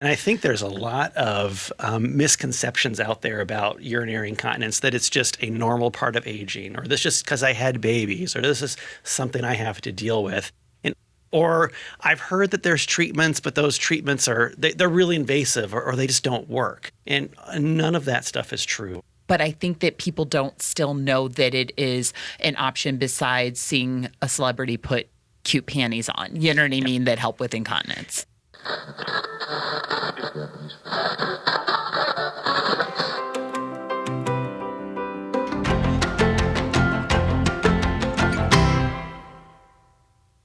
And I think there's a lot of misconceptions out there about urinary incontinence, that it's just a normal part of aging, or this just because I had babies, or this is something I have to deal with. And, or I've heard that there's treatments, but those treatments they're really invasive, or they just don't work. And none of that stuff is true. But I think that people don't still know that it is an option besides seeing a celebrity put cute panties on, you know what I mean, that help with incontinence.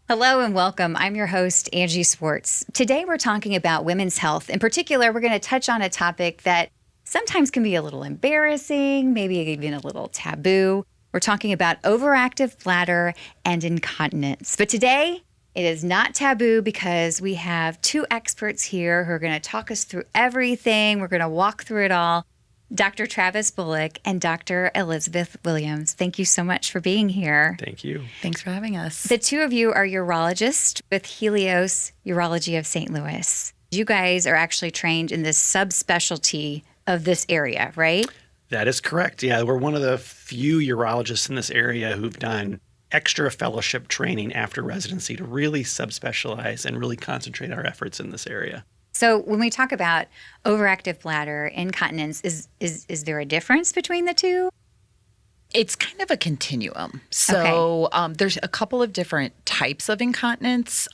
Hello and welcome. I'm your host, Angie Swartz. Today we're talking about women's health. In particular, we're going to touch on a topic that sometimes can be a little embarrassing, maybe even a little taboo. We're talking about overactive bladder and incontinence. But today, it is not taboo because we have two experts here who are going to talk us through everything. We're going to walk through it all. Dr. Travis Bullock and Dr. Elizabeth Williams. Thank you so much for being here. Thank you. Thanks for having us. The two of you are urologists with Helios Urology of St. Louis. You guys are actually trained in this subspecialty of this area, right? That is correct. Yeah, we're one of the few urologists in this area who've done extra fellowship training after residency to really subspecialize and really concentrate our efforts in this area. So when we talk about overactive bladder incontinence, is there a difference between the two? It's kind of a continuum. So there's a couple of different types of incontinence.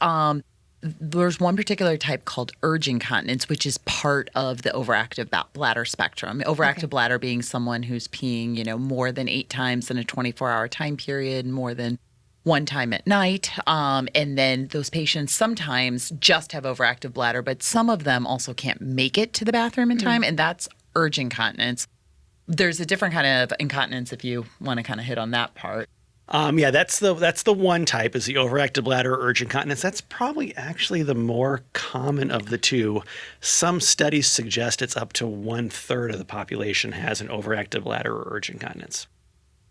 There's one particular type called urge incontinence, which is part of the overactive bladder spectrum. Overactive bladder being someone who's peeing, more than 8 times in a 24-hour time period, more than 1 time at night. And then those patients sometimes just have overactive bladder, but some of them also can't make it to the bathroom in time, and that's urge incontinence. There's a different kind of incontinence if you want to kind of hit on that part. That's the one type, is the overactive bladder or urge incontinence. That's probably actually the more common of the two. Some studies suggest it's up to 1/3 of the population has an overactive bladder or urge incontinence.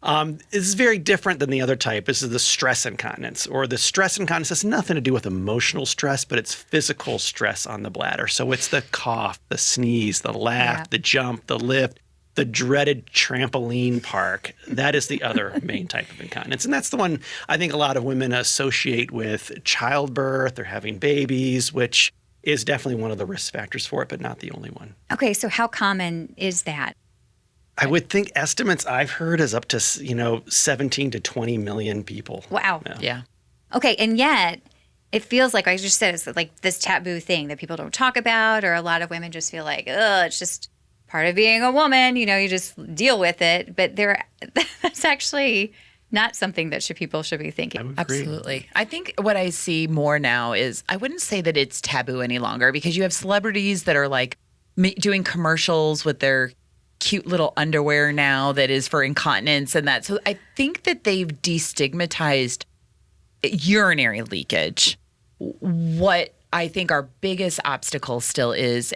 This is very different than the other type. This is the stress incontinence, or the stress incontinence has nothing to do with emotional stress, but it's physical stress on the bladder. So it's the cough, the sneeze, the laugh, the jump, the lift, the dreaded trampoline park. That is the other main type of incontinence. And that's the one I think a lot of women associate with childbirth or having babies, which is definitely one of the risk factors for it, but not the only one. Okay, so how common is that? I would think estimates I've heard is up to, 17 to 20 million people. Wow. Yeah. Okay, and yet it feels like, I just said, it's like this taboo thing that people don't talk about, or a lot of women just feel like, it's just part of being a woman, you just deal with it. But that's actually not something that people should be thinking. I would agree. Absolutely. I think what I see more now is, I wouldn't say that it's taboo any longer, because you have celebrities that are like doing commercials with their cute little underwear now that is for incontinence and that. So I think that they've destigmatized urinary leakage. What I think our biggest obstacle still is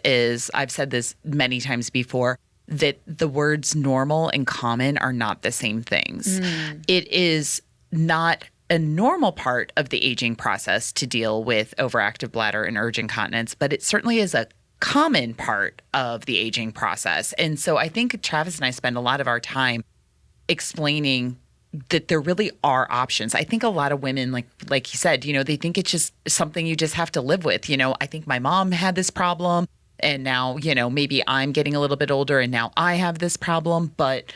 I've said this many times before, that the words normal and common are not the same things. It is not a normal part of the aging process to deal with overactive bladder and urge incontinence, but it certainly is a common part of the aging process. And so I think Travis and I spend a lot of our time explaining that there really are options. I think a lot of women, like he said, they think it's just something you just have to live with. I think my mom had this problem, and now, maybe I'm getting a little bit older and now I have this problem, but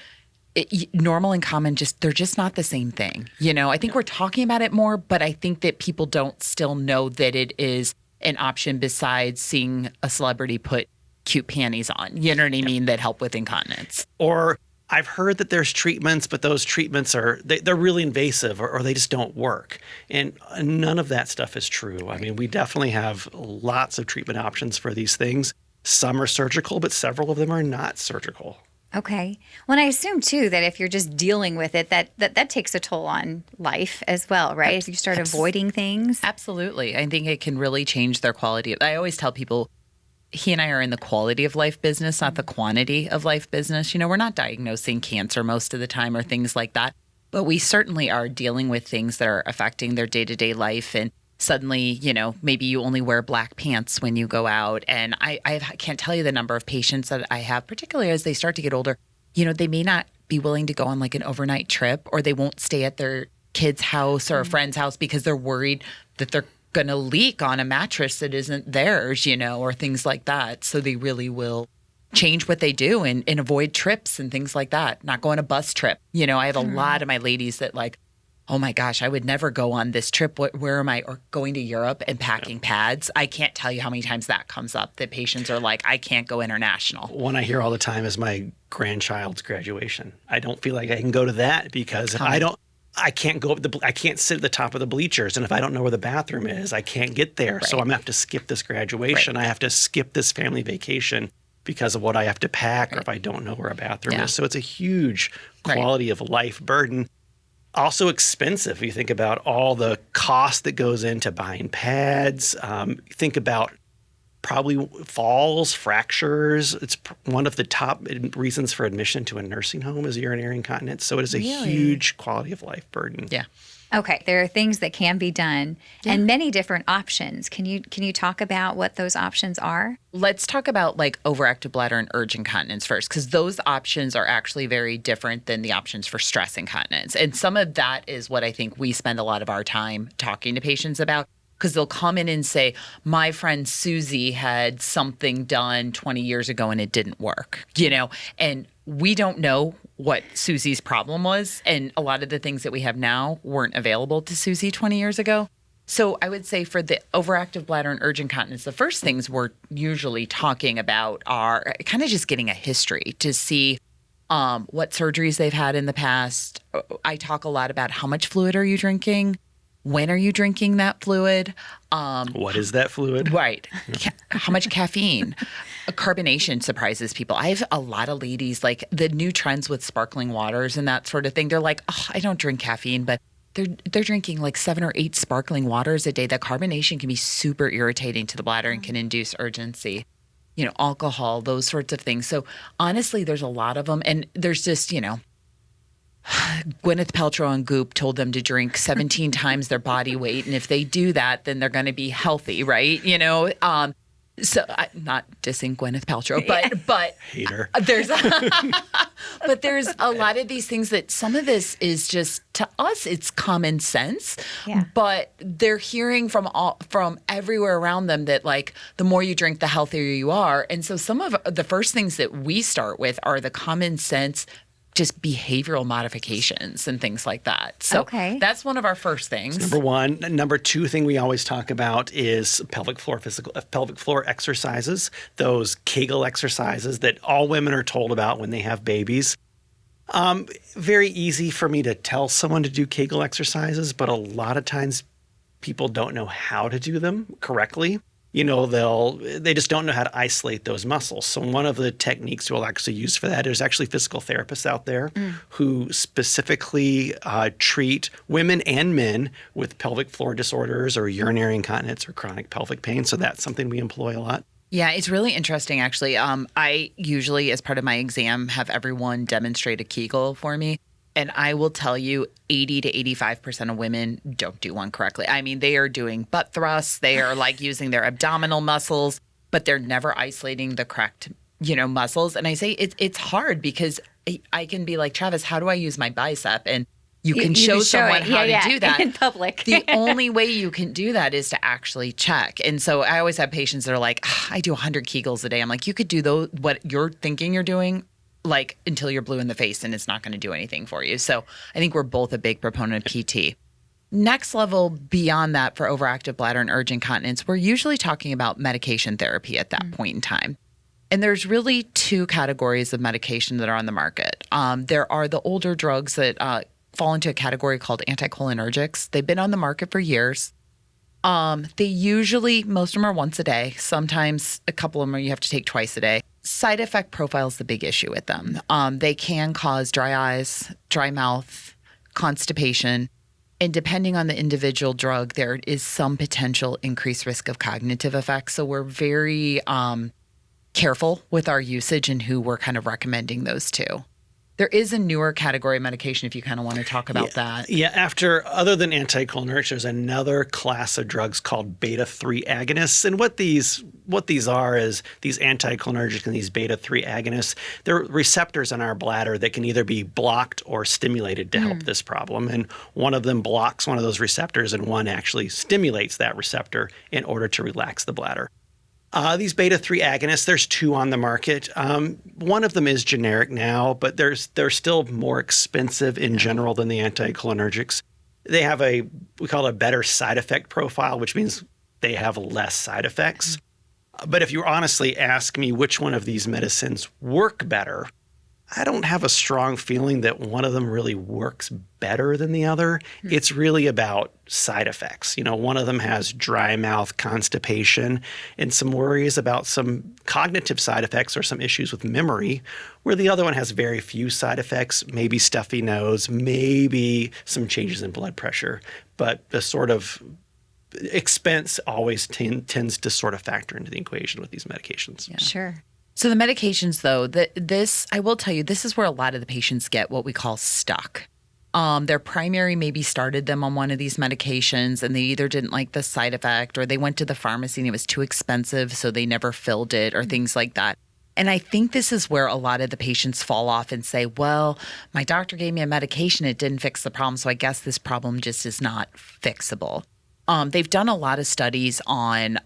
normal and common, they're just not the same thing. I think we're talking about it more, but I think that people don't still know that it is an option besides seeing a celebrity put cute panties on, you know what I mean, that help with incontinence. Or I've heard that there's treatments, but those treatments they're really invasive, or they just don't work. And none of that stuff is true. I mean, we definitely have lots of treatment options for these things. Some are surgical, but several of them are not surgical. Okay. Well, and I assume, too, that if you're just dealing with it, that takes a toll on life as well, right? If you start avoiding things. Absolutely. I think it can really change their quality. I always tell people, he and I are in the quality of life business, not the quantity of life business. We're not diagnosing cancer most of the time or things like that, but we certainly are dealing with things that are affecting their day-to-day life. And suddenly, maybe you only wear black pants when you go out. And I can't tell you the number of patients that I have, particularly as they start to get older. They may not be willing to go on like an overnight trip, or they won't stay at their kid's house or a friend's house because they're worried that they're going to leak on a mattress that isn't theirs, or things like that. So they really will change what they do and avoid trips and things like that. Not go on a bus trip. I have a lot of my ladies that like, oh my gosh, I would never go on this trip. Where am I? Or going to Europe and packing pads. I can't tell you how many times that comes up, that patients are like, I can't go international. One I hear all the time is my grandchild's graduation. I don't feel like I can go to that because if I can't go I can't sit at the top of the bleachers. And if I don't know where the bathroom is, I can't get there. Right. So I'm going to have to skip this graduation. Right. I have to skip this family vacation because of what I have to pack or if I don't know where a bathroom is. So it's a huge quality of life burden. Also expensive. You think about all the cost that goes into buying pads. Think about probably falls, fractures. It's one of the top reasons for admission to a nursing home is urinary incontinence. So it is a huge quality of life burden. Yeah. Okay, there are things that can be done and many different options. Can you talk about what those options are? Let's talk about like overactive bladder and urge incontinence first, because those options are actually very different than the options for stress incontinence. And some of that is what I think we spend a lot of our time talking to patients about, because they'll come in and say, my friend Susie had something done 20 years ago and it didn't work, and we don't know what Susie's problem was. And a lot of the things that we have now weren't available to Susie 20 years ago. So I would say for the overactive bladder and urge incontinence, the first things we're usually talking about are kind of just getting a history to see what surgeries they've had in the past. I talk a lot about how much fluid are you drinking? When are you drinking that fluid? What is that fluid? Right. How much caffeine? Carbonation surprises people. I have a lot of ladies, like the new trends with sparkling waters and that sort of thing. They're like, oh, I don't drink caffeine, but they're drinking like 7 or 8 sparkling waters a day. That carbonation can be super irritating to the bladder and can induce urgency. Alcohol, those sorts of things. So honestly, there's a lot of them. And there's just, Gwyneth Paltrow on Goop told them to drink 17 times their body weight. And if they do that, then they're going to be healthy, right? So I'm not dissing Gwyneth Paltrow, but hater. But there's a lot of these things that some of this is just, to us, it's common sense. Yeah. But they're hearing from everywhere around them that like the more you drink, the healthier you are. And so some of the first things that we start with are the common sense, just behavioral modifications and things like that. So that's one of our first things. That's number one. Number two thing we always talk about is pelvic floor exercises, those Kegel exercises that all women are told about when they have babies. Very easy for me to tell someone to do Kegel exercises, but a lot of times people don't know how to do them correctly. They just don't know how to isolate those muscles. So one of the techniques we'll actually use for that, there's actually physical therapists out there who specifically treat women and men with pelvic floor disorders or urinary incontinence or chronic pelvic pain. So that's something we employ a lot. Yeah, it's really interesting, actually. I usually, as part of my exam, have everyone demonstrate a Kegel for me. And I will tell you, 80 to 85% of women don't do one correctly. I mean, they are doing butt thrusts. They are like using their abdominal muscles, but they're never isolating the correct, muscles. And I say it's hard because I can be like, Travis, how do I use my bicep? And you can show someone how to do that in public. The only way you can do that is to actually check. And so I always have patients that are like, I do 100 Kegels a day. I'm like, you could do those, what you're thinking you're doing, like until you're blue in the face, and it's not going to do anything for you. So I think we're both a big proponent of PT. Next level beyond that for overactive bladder and urge incontinence, we're usually talking about medication therapy at that point in time. And there's really 2 categories of medication that are on the market. There are the older drugs that fall into a category called anticholinergics. They've been on the market for years. They usually, most of them are once a day. Sometimes a couple of them you have to take twice a day. Side effect profile is the big issue with them. They can cause dry eyes, dry mouth, constipation. And depending on the individual drug, there is some potential increased risk of cognitive effects. So we're very careful with our usage and who we're kind of recommending those to. There is a newer category of medication if you kind of want to talk about that. Yeah, other than anticholinergics, there's another class of drugs called beta-3 agonists. And what these are is these anticholinergics and these beta-3 agonists, they're receptors in our bladder that can either be blocked or stimulated to help this problem. And one of them blocks one of those receptors and one actually stimulates that receptor in order to relax the bladder. These beta-3 agonists, there's two on the market. One of them is generic now, but they're still more expensive in general than the anticholinergics. They have we call it a better side effect profile, which means they have less side effects. But if you honestly ask me which one of these medicines work better, I don't have a strong feeling that one of them really works better than the other. It's really about side effects. One of them has dry mouth, constipation, and some worries about some cognitive side effects or some issues with memory, where the other one has very few side effects, maybe stuffy nose, maybe some changes in blood pressure. But the sort of expense always tends to sort of factor into the equation with these medications. Yeah. Sure. So the medications, though, I will tell you, this is where a lot of the patients get what we call stuck. Their primary maybe started them on one of these medications and they either didn't like the side effect or they went to the pharmacy and it was too expensive, so they never filled it or things like that. And I think this is where a lot of the patients fall off and say, well, my doctor gave me a medication, it didn't fix the problem, so I guess this problem just is not fixable. They've done a lot of studies on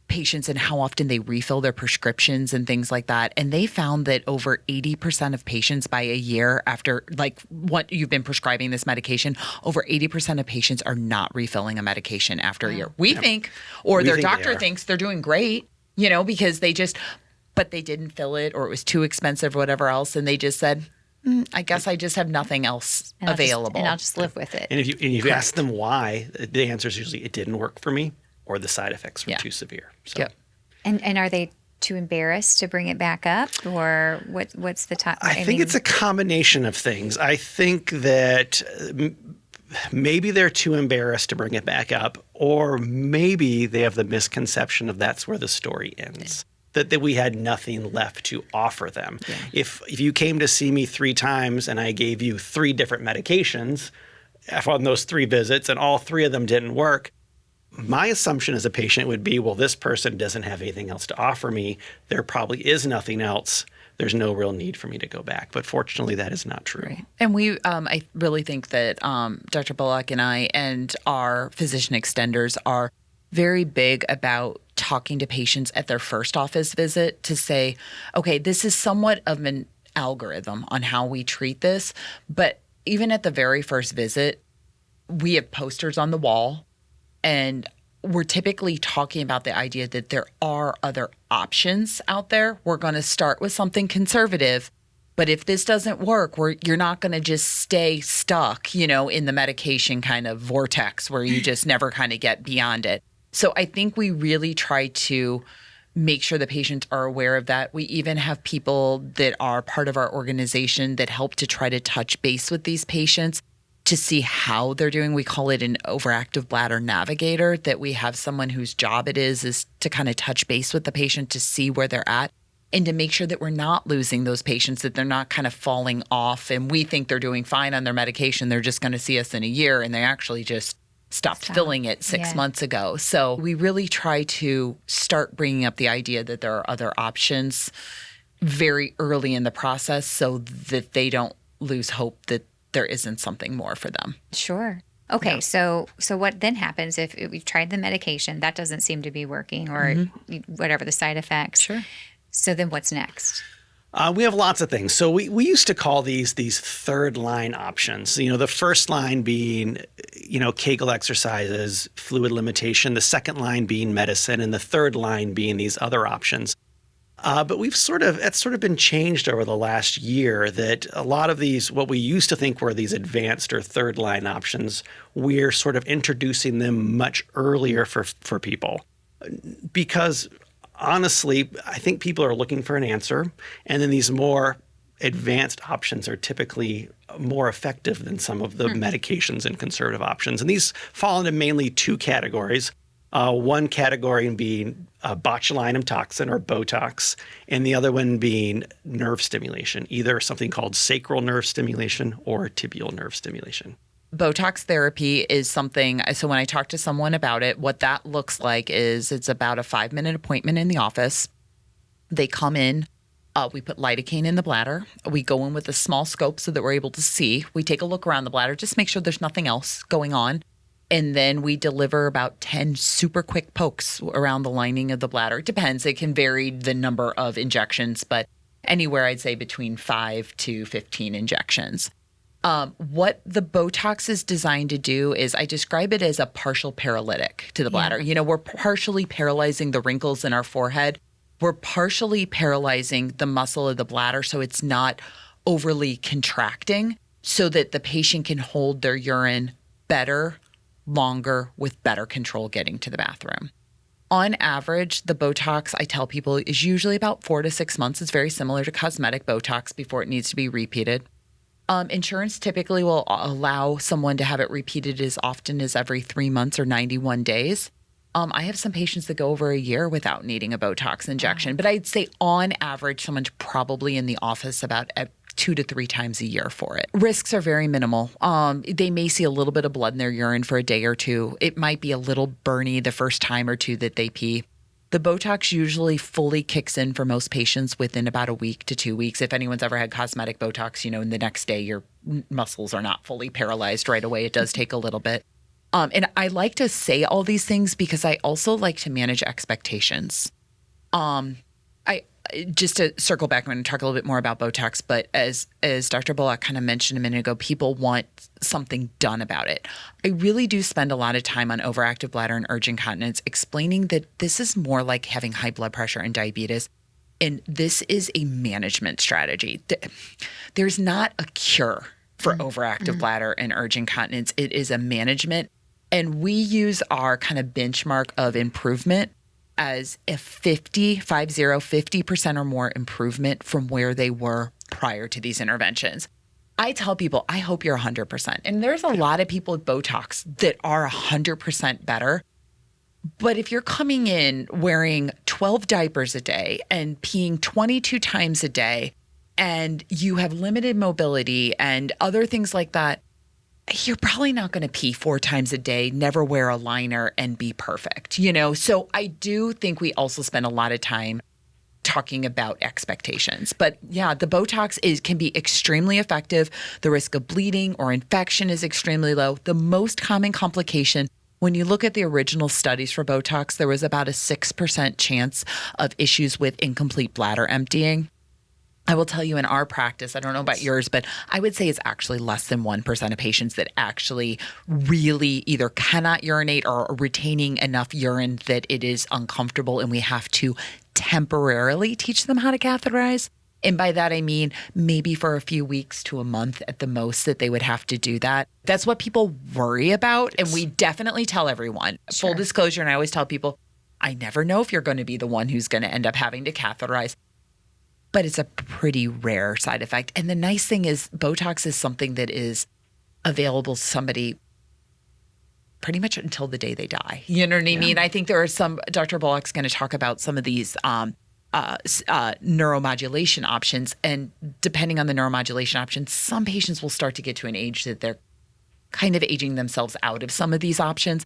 patients and how often they refill their prescriptions and things like that. And they found that over 80% of patients by a year after what you've been prescribing this medication, over 80% of patients are not refilling a medication after a year. We think, or their doctor thinks they're doing great, because but they didn't fill it or it was too expensive or whatever else. And they just said, I guess I just have nothing else available. I'll just live with it. And if you ask them why, the answer is usually it didn't work for me, or the side effects were too severe. So. Yep. And are they too embarrassed to bring it back up, or what's the top? I think it's a combination of things. I think that maybe they're too embarrassed to bring it back up, or maybe they have the misconception of that's where the story ends. That we had nothing left to offer them. Yeah. If you came to see me 3 times and I gave you 3 different medications on those 3 visits and all 3 of them didn't work, my assumption as a patient would be, well, this person doesn't have anything else to offer me. There probably is nothing else. There's no real need for me to go back. But fortunately, that is not true. Right. And I really think that Dr. Bullock and I and our physician extenders are very big about talking to patients at their first office visit to say, okay, this is somewhat of an algorithm on how we treat this. But even at the very first visit, we have posters on the wall. And we're typically talking about the idea that there are other options out there. We're going to start with something conservative. But if this doesn't work, you're not going to just stay stuck, in the medication kind of vortex where you just never kind of get beyond it. So I think we really try to make sure the patients are aware of that. We even have people that are part of our organization that help to try to touch base with these patients to see how they're doing. We call it an overactive bladder navigator, that we have someone whose job it is to kind of touch base with the patient to see where they're at and to make sure that we're not losing those patients, that they're not kind of falling off and we think they're doing fine on their medication. They're just going to see us in a year and they actually just stopped filling it 6 months ago. So we really try to start bringing up the idea that there are other options very early in the process so that they don't lose hope that there isn't something more for them. Sure. Okay. Yeah. So what then happens if we've tried the medication, that doesn't seem to be working, or whatever the side effects? Sure. So then what's next? We have lots of things. So we used to call these 3rd line options. The first line being, Kegel exercises, fluid limitation, the second line being medicine, and the third line being these other options. But it's sort of been changed over the last year, that a lot of these, what we used to think were these advanced or 3rd line options, we're sort of introducing them much earlier for people. Because honestly, I think people are looking for an answer, and then these more advanced options are typically more effective than some of the medications and conservative options. And these fall into mainly 2 categories. One category being botulinum toxin or Botox, and the other one being nerve stimulation, either something called sacral nerve stimulation or tibial nerve stimulation. Botox therapy is something, so when I talk to someone about it, what that looks like is it's about a 5-minute appointment in the office. They come in, we put lidocaine in the bladder. We go in with a small scope so that we're able to see. We take a look around the bladder, just make sure there's nothing else going on. And then we deliver about 10 super quick pokes around the lining of the bladder. It depends. It can vary the number of injections, but anywhere I'd say between 5 to 15 injections. What the Botox is designed to do is I describe it as a partial paralytic to the bladder. You know, we're partially paralyzing the wrinkles in our forehead. We're partially paralyzing the muscle of the bladder so it's not overly contracting so that the patient can hold their urine better, longer, with better control getting to the bathroom. On average, the Botox, I tell people, is usually about 4 to 6 months. It's very similar to cosmetic Botox before it needs to be repeated. Insurance typically will allow someone to have it repeated as often as every 3 months or 91 days. I have some patients that go over a year without needing a Botox injection, but I'd say on average, someone's probably in the office about 2 to 3 times a year for it. Risks are very minimal. They may see a little bit of blood in their urine for a day or two. It might be a little burny the first time or two that they pee. The Botox usually fully kicks in for most patients within about a week to 2 weeks. If anyone's ever had cosmetic Botox, you know, in the next day, your muscles are not fully paralyzed right away. It does take a little bit. And I like to say all these things because I also like to manage expectations. Just to circle back, I'm going to talk a little bit more about Botox, but as Dr. Bullock kind of mentioned a minute ago, people want something done about it. I really do spend a lot of time on overactive bladder and urgent incontinence explaining that this is more like having high blood pressure and diabetes, and this is a management strategy. There's not a cure for overactive bladder and urgent incontinence. It is a management, and we use our kind of benchmark of improvement as a 50% or more improvement from where they were prior to these interventions. I tell people, I hope you're 100%. And there's a lot of people with Botox that are 100% better. But if you're coming in wearing 12 diapers a day and peeing 22 times a day, and you have limited mobility and other things like that, you're probably not going to pee 4 times a day, never wear a liner, and be perfect, you know? So I do think we also spend a lot of time talking about expectations. But yeah, the Botox can be extremely effective. The risk of bleeding or infection is extremely low. The most common complication, when you look at the original studies for Botox, there was about a 6% chance of issues with incomplete bladder emptying. I will tell you in our practice, I don't know about yours, but I would say it's actually less than 1% of patients that actually really either cannot urinate or are retaining enough urine that it is uncomfortable and we have to temporarily teach them how to catheterize. And by that, I mean maybe for a few weeks to a month at the most that they would have to do that. That's what people worry about. And we definitely tell everyone, full disclosure, and I always tell people, I never know if you're going to be the one who's going to end up having to catheterize. But it's a pretty rare side effect. And the nice thing is Botox is something that is available to somebody pretty much until the day they die. You know what I mean? I think there are some, Dr. Bullock's going to talk about some of these neuromodulation options. And depending on the neuromodulation options, some patients will start to get to an age that they're kind of aging themselves out of some of these options.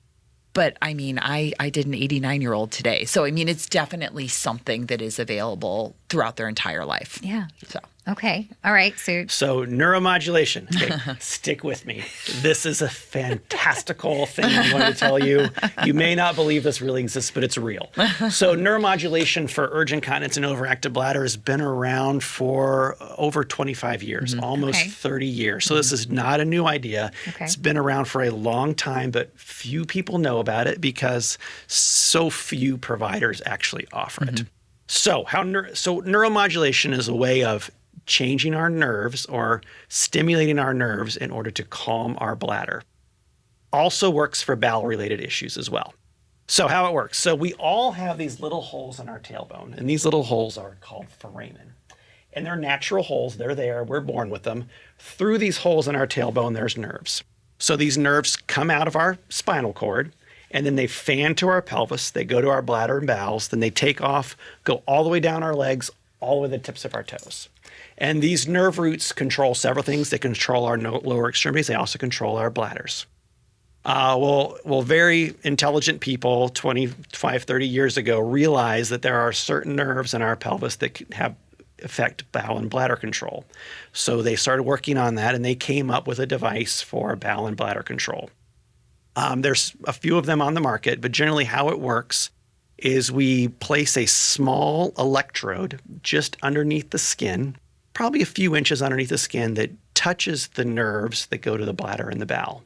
But I mean, I did an 89-year-old today. So, I mean, it's definitely something that is available throughout their entire life. Yeah. So. Okay. All right. So neuromodulation. Okay, stick with me. This is a fantastical thing I'm going to tell you. You may not believe this really exists, but it's real. So neuromodulation for urgent incontinence and overactive bladder has been around for over 25 years, almost 30 years. So this is not a new idea. It's been around for a long time, but few people know about it because so few providers actually offer it. So neuromodulation is a way of changing our nerves or stimulating our nerves in order to calm our bladder. Also works for bowel-related issues as well. So how it works. So we all have these little holes in our tailbone, and these little holes are called foramen. And they're natural holes. They're there. We're born with them. Through these holes in our tailbone, there's nerves. So these nerves come out of our spinal cord, and then they fan to our pelvis. They go to our bladder and bowels. Then they take off, go all the way down our legs, all the way to the tips of our toes. And these nerve roots control several things. They control our lower extremities. They also control our bladders. Well, very intelligent people 25, 30 years ago realized that there are certain nerves in our pelvis that can affect bowel and bladder control. So they started working on that, and they came up with a device for bowel and bladder control. There's a few of them on the market, but generally how it works is we place a small electrode just underneath the skin, probably a few inches underneath the skin, that touches the nerves that go to the bladder and the bowel.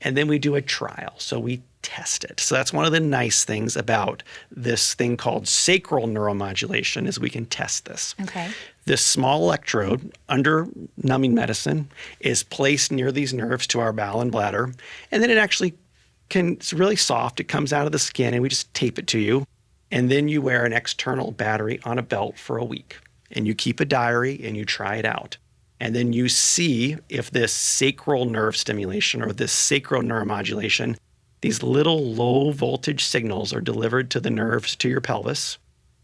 And then we do a trial. So we test it. So that's one of the nice things about this thing called sacral neuromodulation is we can test this. Okay. This small electrode under numbing medicine is placed near these nerves to our bowel and bladder. And then it's really soft. It comes out of the skin and we just tape it to you. And then you wear an external battery on a belt for a week. And you keep a diary and you try it out. And then you see if this sacral nerve stimulation or this sacral neuromodulation, these little low voltage signals are delivered to the nerves to your pelvis.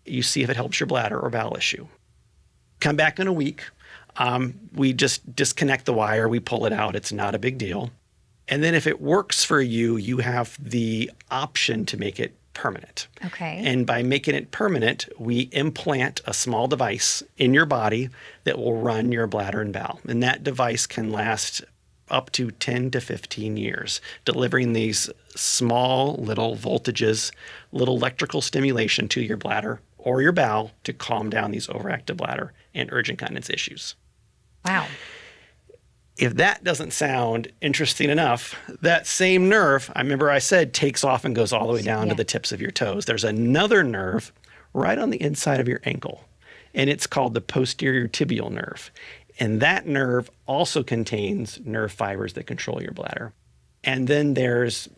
You see if it helps your bladder or bowel issue. Come back in a week. We just disconnect the wire. We pull it out. It's not a big deal. And then if it works for you, you have the option to make it permanent. Okay. And by making it permanent, we implant a small device in your body that will run your bladder and bowel. And that device can last up to 10 to 15 years, delivering these small little voltages, little electrical stimulation to your bladder or your bowel to calm down these overactive bladder and urgent incontinence issues. Wow. If that doesn't sound interesting enough, that same nerve, I remember I said, takes off and goes all the way down to the tips of your toes. There's another nerve right on the inside of your ankle, and it's called the posterior tibial nerve. And that nerve also contains nerve fibers that control your bladder. And then there's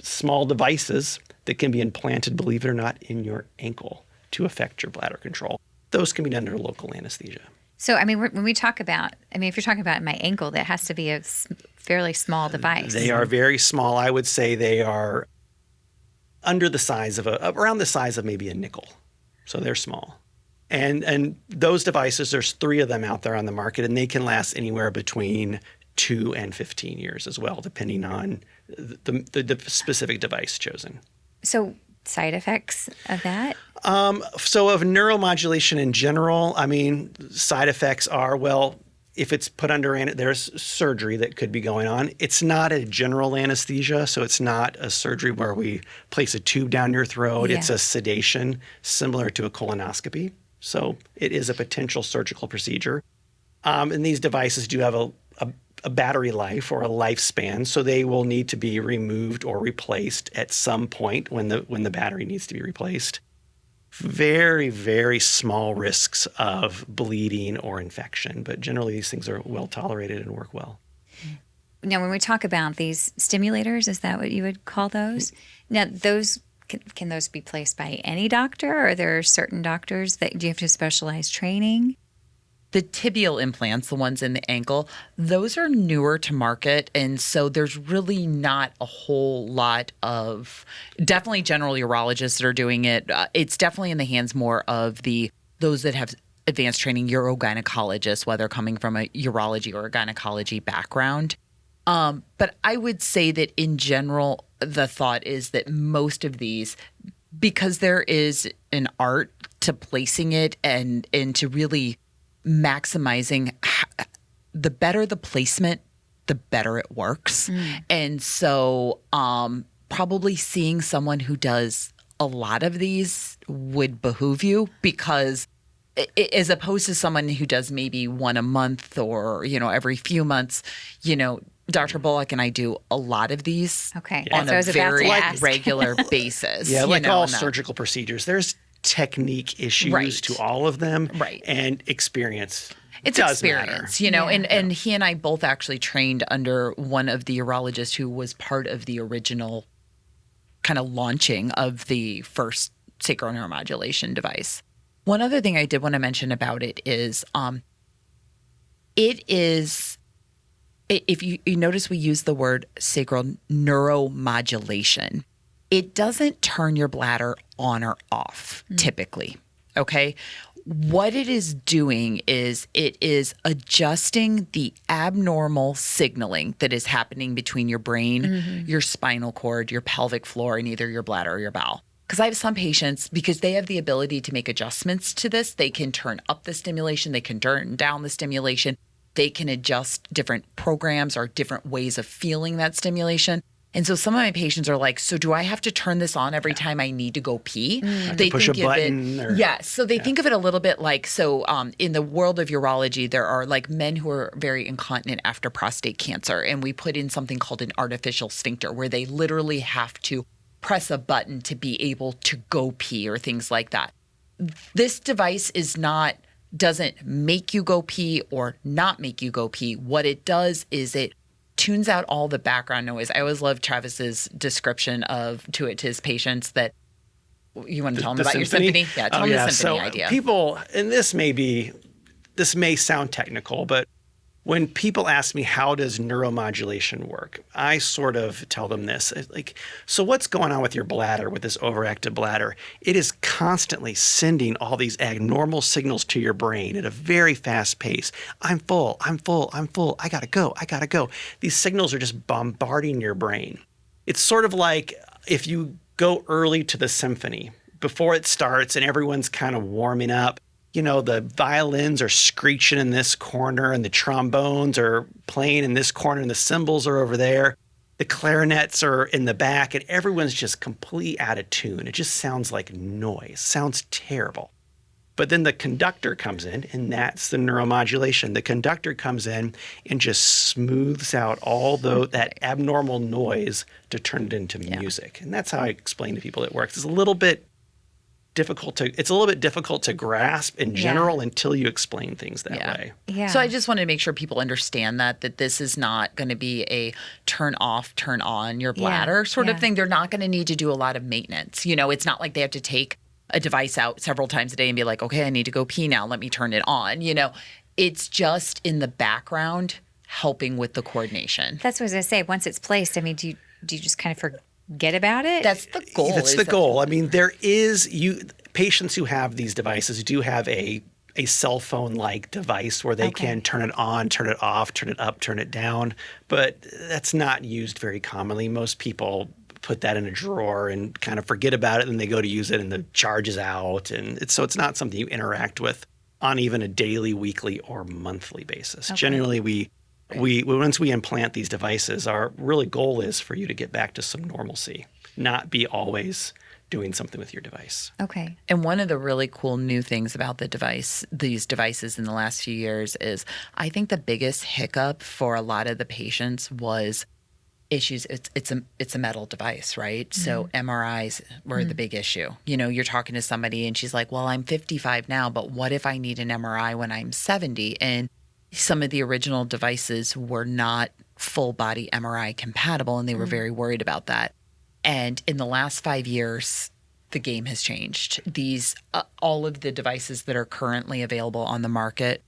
small devices that can be implanted, believe it or not, in your ankle to affect your bladder control. Those can be done under local anesthesia. So, when we talk about, if you're talking about my ankle, that has to be a fairly small device. They are very small. I would say they are under the size of around the size of maybe a nickel. So they're small. And those devices, there's 3 of them out there on the market, and they can last anywhere between 2 and 15 years as well, depending on the specific device chosen. So side effects of that? So of neuromodulation in general, side effects are, if it's put under, there's surgery that could be going on. It's not a general anesthesia, so it's not a surgery where we place a tube down your throat. Yeah. It's a sedation similar to a colonoscopy. So it is a potential surgical procedure. And these devices do have a battery life or a lifespan, so they will need to be removed or replaced at some point when the battery needs to be replaced. Very, very small risks of bleeding or infection, but generally these things are well tolerated and work well. Now, when we talk about these stimulators, is that what you would call those? Now, those can those be placed by any doctor, or are there certain doctors that do you have to specialize training? The tibial implants, the ones in the ankle, those are newer to market. And so there's really not a whole lot of, definitely general urologists that are doing it. It's definitely in the hands more of those that have advanced training, urogynecologists, whether coming from a urology or a gynecology background. But I would say that in general, the thought is that most of these, because there is an art to placing it and to really maximizing, the better the placement, the better it works. And so probably seeing someone who does a lot of these would behoove you, because as opposed to someone who does maybe one a month or, every few months, Dr. Bullock and I do a lot of these on a very regular basis. Yeah, like all surgical procedures, there's technique issues to all of them, and experience. It's does experience, matter. and he and I both actually trained under one of the urologists who was part of the original kind of launching of the first sacral neuromodulation device. One other thing I did want to mention about it is if you notice we use the word sacral neuromodulation, it doesn't turn your bladder on or off typically, okay? What it is doing is it is adjusting the abnormal signaling that is happening between your brain, your spinal cord, your pelvic floor, and either your bladder or your bowel. Because I have some patients, because they have the ability to make adjustments to this, they can turn up the stimulation, they can turn down the stimulation, they can adjust different programs or different ways of feeling that stimulation. And so some of my patients are like, so do I have to turn this on every time I need to go pee? They push a think of button it, or- yes. So they think of it a little bit like, in the world of urology, there are like men who are very incontinent after prostate cancer. And we put in something called an artificial sphincter where they literally have to press a button to be able to go pee or things like that. This device doesn't make you go pee or not make you go pee. What it does is it tunes out all the background noise. I always love Travis's description to his patients that you want to tell them about your symphony? Yeah, tell them the symphony idea. People, and this may sound technical, but when people ask me, how does neuromodulation work? I sort of tell them this, like, so what's going on with your bladder, with this overactive bladder? It is constantly sending all these abnormal signals to your brain at a very fast pace. I'm full, I'm full, I'm full. I gotta go, I gotta go. These signals are just bombarding your brain. It's sort of like if you go early to the symphony before it starts and everyone's kind of warming up. You know, the violins are screeching in this corner and the trombones are playing in this corner and the cymbals are over there. The clarinets are in the back and everyone's just completely out of tune. It just sounds like noise, sounds terrible. But then the conductor comes in, and that's the neuromodulation. The conductor comes in and just smooths out all that abnormal noise to turn it into music. And that's how I explain to people it works. It's a little bit difficult to grasp in general until you explain things that way. Yeah. So I just wanted to make sure people understand that this is not going to be a turn off, turn on your bladder sort of thing. They're not going to need to do a lot of maintenance. You know, it's not like they have to take a device out several times a day and be like, okay, I need to go pee now. Let me turn it on. You know, it's just in the background helping with the coordination. That's what I was going to say. Once it's placed, I mean, do you just kind of forget about it? That's the goal. That's the goal. I mean, patients who have these devices do have a cell phone-like device where they can turn it on, turn it off, turn it up, turn it down, but that's not used very commonly. Most people put that in a drawer and kind of forget about it, and they go to use it and the charge is out. And it's not something you interact with on even a daily, weekly, or monthly basis. Generally, we once we implant these devices, our really goal is for you to get back to some normalcy, not be always doing something with your device. Okay. And one of the really cool new things about these devices in the last few years is I think the biggest hiccup for a lot of the patients was issues. It's a metal device, right? Mm-hmm. So MRIs were the big issue. You know, you're talking to somebody and she's like, well, I'm 55 now, but what if I need an MRI when I'm 70? And some of the original devices were not full body MRI compatible, and they were very worried about that. And in the last 5 years, the game has changed. All of the devices that are currently available on the market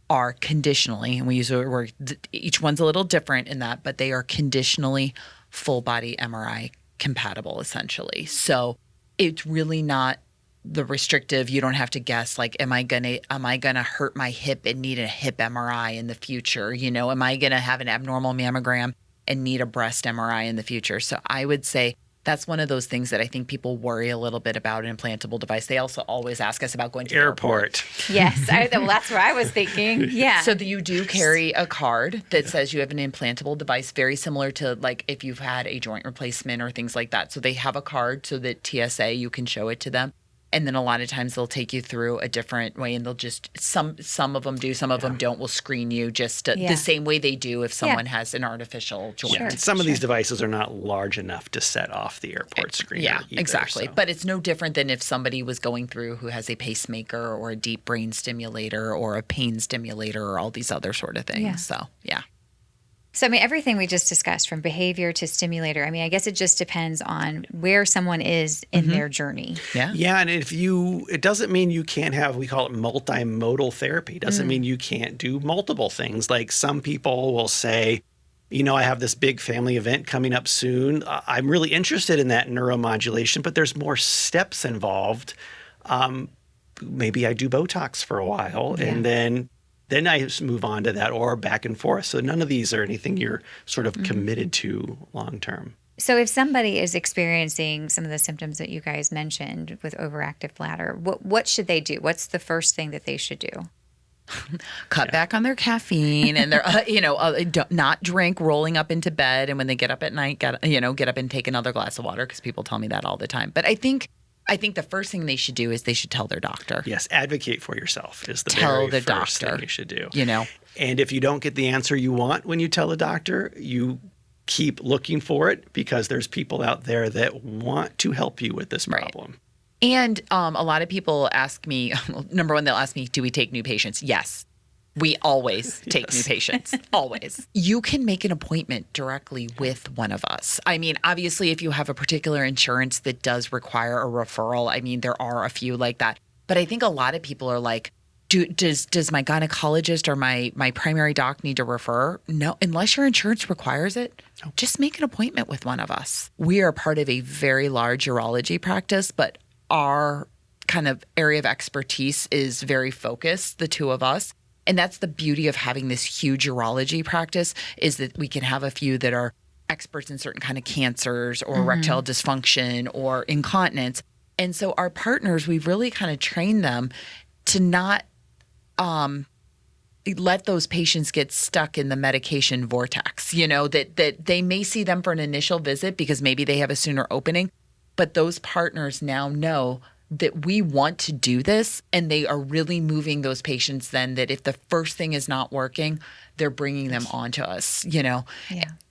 are conditionally, and we use the word, each one's a little different in that, but they are conditionally full body MRI compatible, essentially. So it's really not the restrictive. You don't have to guess, like, am I gonna hurt my hip and need a hip MRI in the future? You know, am I gonna have an abnormal mammogram and need a breast MRI in the future? So I would say that's one of those things that I think people worry a little bit about an implantable device. They also always ask us about going to the airport. Yes, that's what I was thinking. Yeah. So you do carry a card that says you have an implantable device, very similar to like if you've had a joint replacement or things like that. So they have a card so that TSA, you can show it to them. And then a lot of times they'll take you through a different way, and they'll just some of them do, some of them don't. Will screen you just the same way they do if someone has an artificial joint. Yeah, some of these devices are not large enough to set off the airport screen. Yeah, either, exactly. So. But it's no different than if somebody was going through who has a pacemaker or a deep brain stimulator or a pain stimulator or all these other sort of things. Yeah. So yeah. So, I mean, everything we just discussed from behavior to stimulator, I mean, I guess it just depends on where someone is in their journey. Yeah. Yeah. And it doesn't mean you can't have, we call it multimodal therapy. It doesn't mean you can't do multiple things. Like some people will say, I have this big family event coming up soon. I'm really interested in that neuromodulation, but there's more steps involved. Maybe I do Botox for a while and then I just move on to that or back and forth. So none of these are anything you're sort of committed to long term. So if somebody is experiencing some of the symptoms that you guys mentioned with overactive bladder, what should they do? What's the first thing that they should do? Cut back on their caffeine and not drink rolling up into bed. And when they get up at night, get up and take another glass of water, because people tell me that all the time. But I think the first thing they should do is they should tell their doctor. Yes, advocate for yourself is the very first thing you should do. And if you don't get the answer you want when you tell the doctor, you keep looking for it, because there's people out there that want to help you with this problem. Right. And a lot of people ask me, number one, they'll ask me, do we take new patients? Yes. We always take new patients, always. You can make an appointment directly with one of us. I mean, obviously, if you have a particular insurance that does require a referral, I mean, there are a few like that. But I think a lot of people are like, does my gynecologist or my primary doc need to refer? No, unless your insurance requires it, just make an appointment with one of us. We are part of a very large urology practice, but our kind of area of expertise is very focused, the two of us. And that's the beauty of having this huge urology practice, is that we can have a few that are experts in certain kind of cancers or erectile dysfunction or incontinence. And so our partners, we've really kind of trained them to not let those patients get stuck in the medication vortex, that they may see them for an initial visit because maybe they have a sooner opening, but those partners now know that we want to do this, and they are really moving those patients then, that if the first thing is not working, they're bringing them onto us, Yeah.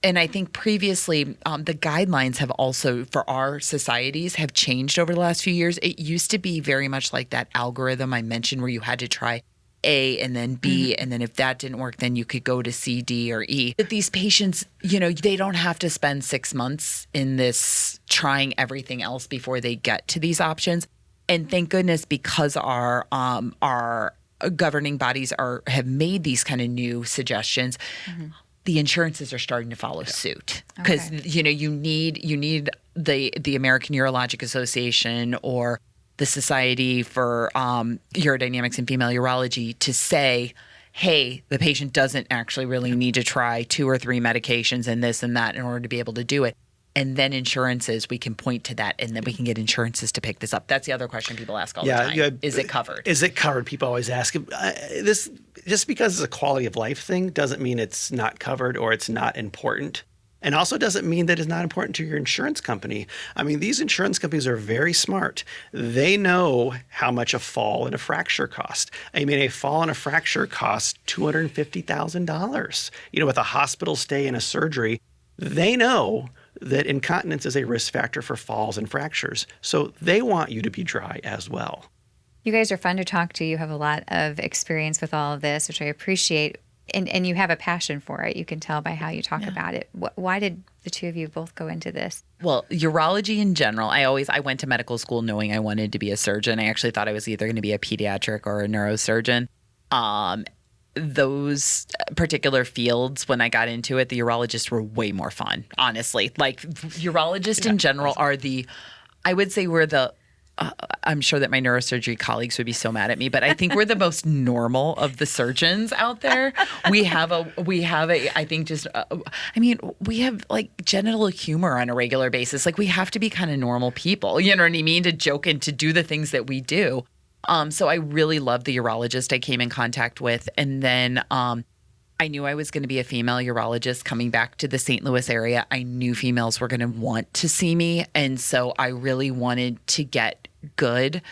And I think previously the guidelines have also, for our societies, have changed over the last few years. It used to be very much like that algorithm I mentioned where you had to try A and then B, and then if that didn't work, then you could go to C, D, or E. But these patients, they don't have to spend 6 months in this trying everything else before they get to these options. And thank goodness, because our governing bodies have made these kind of new suggestions, the insurances are starting to follow suit. Because you need the American Urologic Association or the Society for Urodynamics and Female Urology to say, hey, the patient doesn't actually really need to try 2 or 3 medications and this and that in order to be able to do it. And then insurances, we can point to that, and then we can get insurances to pick this up. That's the other question people ask all the time. Is it covered? Is it covered? People always ask. This, just because it's a quality of life thing doesn't mean it's not covered or it's not important. And also doesn't mean that it's not important to your insurance company. I mean, these insurance companies are very smart. They know how much a fall and a fracture cost. I mean, a fall and a fracture costs $250,000. With a hospital stay and a surgery, they know that incontinence is a risk factor for falls and fractures. So they want you to be dry as well. You guys are fun to talk to. You have a lot of experience with all of this, which I appreciate. And you have a passion for it. You can tell by how you talk about it. Why did the two of you both go into this? Well, urology in general, I went to medical school knowing I wanted to be a surgeon. I actually thought I was either going to be a pediatric or a neurosurgeon. Those particular fields, when I got into it, the urologists were way more fun, honestly. Like, urologists in general are I would say we're I'm sure that my neurosurgery colleagues would be so mad at me, but I think we're the most normal of the surgeons out there. We have like genital humor on a regular basis. Like, we have to be kind of normal people, you know what I mean? To joke and to do the things that we do. So I really loved the urologist I came in contact with. And then I knew I was going to be a female urologist coming back to the St. Louis area. I knew females were going to want to see me. And so I really wanted to get good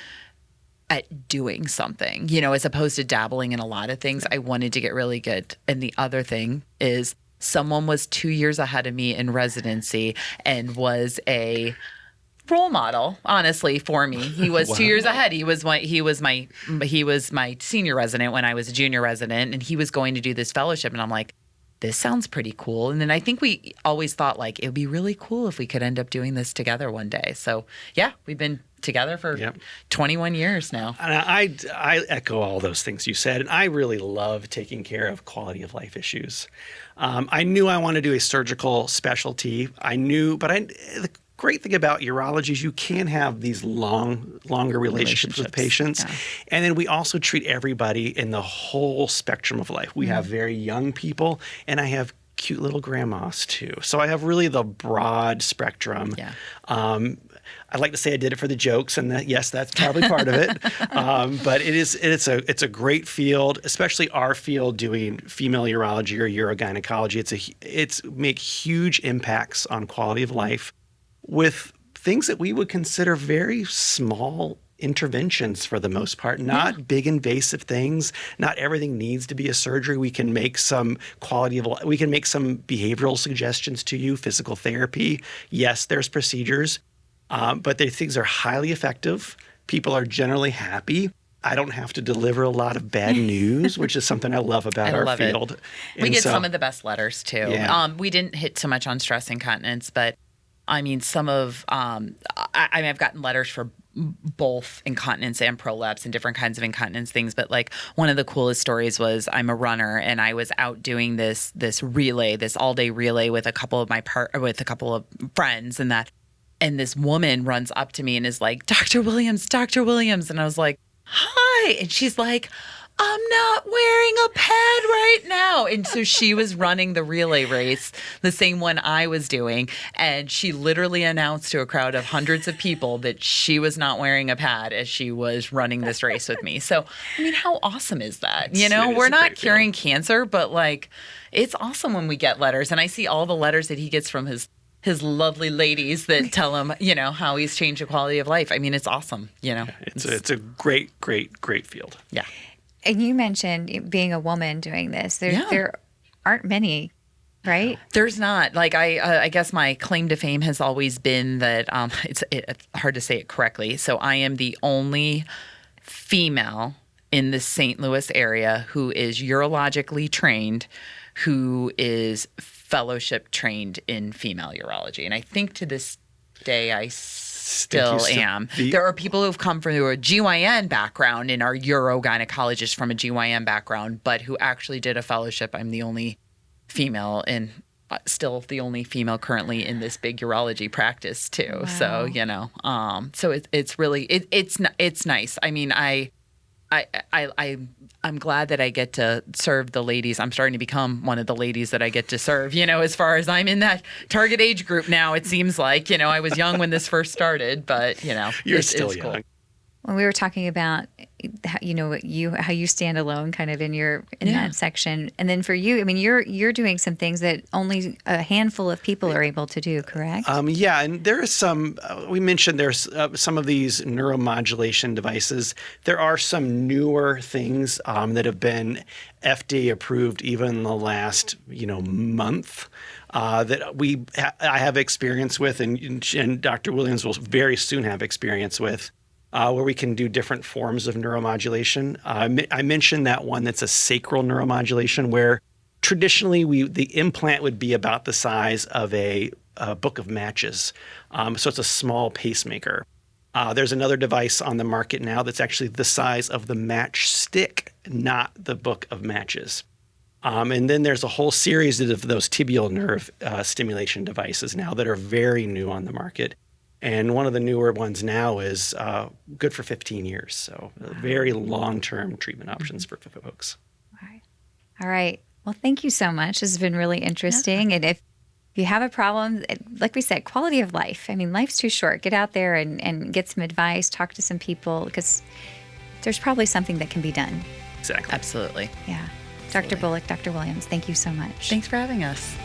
at doing something, as opposed to dabbling in a lot of things. I wanted to get really good. And the other thing is, someone was 2 years ahead of me in residency and was a role model, honestly, for me. He was 2 years ahead. He was my senior resident when I was a junior resident, and he was going to do this fellowship. And I'm like, this sounds pretty cool. And then I think we always thought like it would be really cool if we could end up doing this together one day. So yeah, we've been together for 21 years now. And I echo all those things you said, and I really love taking care of quality of life issues. I knew I wanted to do a surgical specialty. The great thing about urology is you can have these longer relationships with patients. Yeah. And then we also treat everybody in the whole spectrum of life. We have very young people, and I have cute little grandmas too. So I have really the broad spectrum. Yeah. I'd like to say I did it for the jokes, and yes, that's probably part of it. But it's a great field, especially our field doing female urology or urogynecology. It's make huge impacts on quality of life with things that we would consider very small interventions for the most part, not big invasive things. Not everything needs to be a surgery. We can make some we can make some behavioral suggestions to you, physical therapy. Yes, there's procedures, but things are highly effective. People are generally happy. I don't have to deliver a lot of bad news, which is something I love about our field. We get some of the best letters too. Yeah. We didn't hit so much on stress incontinence, but I mean, some of, I've gotten letters for both incontinence and prolapse and different kinds of incontinence things. But like one of the coolest stories was I'm a runner and I was out doing this relay, this all day relay with a couple of friends and this woman runs up to me and is like, Dr. Williams. And I was like, hi. And she's like, I'm not wearing a pad right now. And so she was running the relay race, the same one I was doing. And she literally announced to a crowd of hundreds of people that she was not wearing a pad as she was running this race with me. So, I mean, how awesome is that? We're not curing cancer, but like, it's awesome when we get letters. And I see all the letters that he gets from his lovely ladies that tell him, how he's changed the quality of life. I mean, it's awesome, It's a great field. Yeah. And you mentioned being a woman doing this. There aren't many, right? There's not. Like I guess my claim to fame has always been that it's hard to say it correctly. So I am the only female in the St. Louis area who is urologically trained, who is fellowship trained in female urology, and I think to this day I still am. There are people who've come from a GYN background and are urogynecologists from a GYN background, but who actually did a fellowship. I'm the only female and still the only female currently in this big urology practice too. Wow. So, so it's really, it's nice. I mean, I'm glad that I get to serve the ladies. I'm starting to become one of the ladies that I get to serve, as far as I'm in that target age group now, it seems like, I was young when this first started, but, You're still young. Cool. When we were talking about, how you stand alone kind of in that section. And then for you, I mean, you're doing some things that only a handful of people are able to do, correct? Yeah, and there is some, we mentioned there's some of these neuromodulation devices. There are some newer things that have been FDA approved even in the last, month. That I have experience with, and Dr. Williams will very soon have experience with. Where we can do different forms of neuromodulation. I mentioned that one that's a sacral neuromodulation, where traditionally the implant would be about the size of a book of matches. So it's a small pacemaker. There's another device on the market now that's actually the size of the matchstick, not the book of matches. And then there's a whole series of those tibial nerve stimulation devices now that are very new on the market. And one of the newer ones now is good for 15 years. So very long-term treatment options for folks. All right. Well, thank you so much. This has been really interesting. Yeah. And if you have a problem, like we said, quality of life. I mean, life's too short. Get out there and get some advice, talk to some people, because there's probably something that can be done. Exactly. Absolutely. Yeah. Dr. Bullock, Dr. Williams, thank you so much. Thanks for having us.